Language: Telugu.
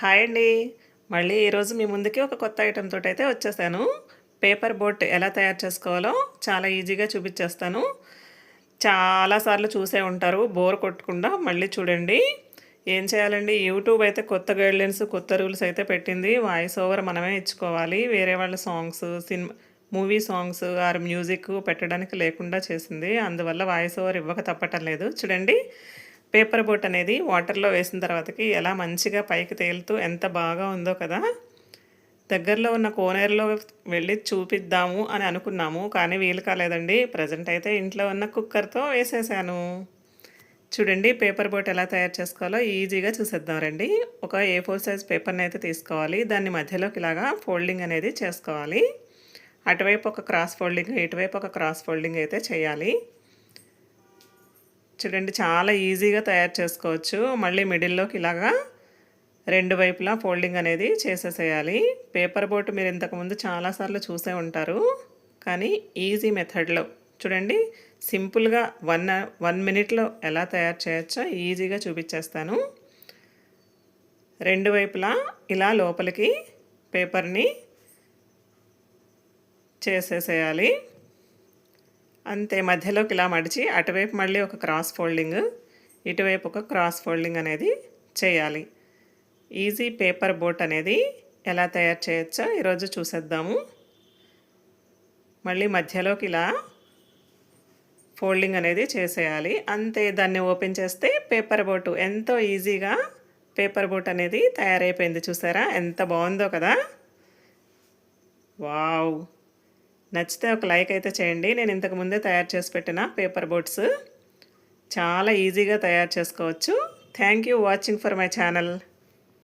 హాయ్ అండి. మళ్ళీ ఈరోజు మీ ముందుకి ఒక కొత్త ఐటెమ్ తోటైతే వచ్చేసాను. పేపర్ బోట్ ఎలా తయారు చేసుకోవాలో చాలా ఈజీగా చూపిచ్చేస్తాను. చాలా సార్లు చూసే ఉంటారు. బోర్ కొట్టకుండా మళ్ళీ చూడండి. ఏం చేయాలండి, యూట్యూబ్ అయితే కొత్త గైడ్‌లైన్స్, కొత్త రూల్స్ అయితే పెట్టింది. వాయిస్ ఓవర్ మనమే ఇచ్చుకోవాలి. వేరే వాళ్ళ songs, movie songs or music పెట్టడానికి లేకుండా చేసింది. అందువల్ల వాయిస్ ఓవర్ ఇవ్వక తప్పటం లేదు. చూడండి, పేపర్ బోట్ అనేది వాటర్లో వేసిన తర్వాతకి ఎలా మంచిగా పైకి తేలుతూ ఎంత బాగా ఉందో కదా. దగ్గరలో ఉన్న కోనేరులో వెళ్ళి చూపిద్దాము అని అనుకున్నాము, కానీ వీలు కాలేదండి. ప్రజెంట్ అయితే ఇంట్లో ఉన్న కుక్కర్తో వేసేసాను. చూడండి, పేపర్ బోట్ ఎలా తయారు చేసుకోవాలో ఈజీగా చూసేద్దాం రండి. ఒక A4 సైజ్ పేపర్ని అయితే తీసుకోవాలి. దాన్ని మధ్యలోకి ఇలాగా ఫోల్డింగ్ అనేది చేసుకోవాలి. అటువైపు ఒక క్రాస్ ఫోల్డింగ్, ఇటువైపు ఒక క్రాస్ ఫోల్డింగ్ అయితే చేయాలి. చూడండి, చాలా ఈజీగా తయారు చేసుకోవచ్చు. మళ్ళీ మిడిల్లోకి ఇలాగా రెండు వైపులా ఫోల్డింగ్ అనేది చేసేసేయాలి. పేపర్ బోట్ మీరు ఇంతకుముందు చాలాసార్లు చూసే ఉంటారు, కానీ ఈజీ మెథడ్లో చూడండి, సింపుల్గా వన్ మినిట్లో ఎలా తయారు చేయొచ్చో ఈజీగా చూపించేస్తాను. రెండు వైపులా ఇలా లోపలికి పేపర్ని చేసేసేయాలి. అంతే, మధ్యలోకి ఇలా మడిచి అటువైపు మళ్ళీ ఒక క్రాస్ ఫోల్డింగ్, ఇటువైపు ఒక క్రాస్ ఫోల్డింగ్ అనేది చేయాలి. ఈజీ పేపర్ బోట్ అనేది ఎలా తయారు చేయొచ్చో ఈరోజు చూసేద్దాము. మళ్ళీ మధ్యలోకి ఇలా ఫోల్డింగ్ అనేది చేసేయాలి. అంతే, దాన్ని ఓపెన్ చేస్తే పేపర్ బోట్ ఎంతో ఈజీగా పేపర్ బోట్ అనేది తయారైపోయింది. చూసారా ఎంత బాగుందో కదా. వావ్, నచ్చితే ఒక లైక్ అయితే చేయండి. నేను ఇంతకు ముందే తయారు చేసి పెట్టిన పేపర్ బోట్స్ చాలా ఈజీగా తయారు చేసుకోవచ్చు. Thank you watching for my channel.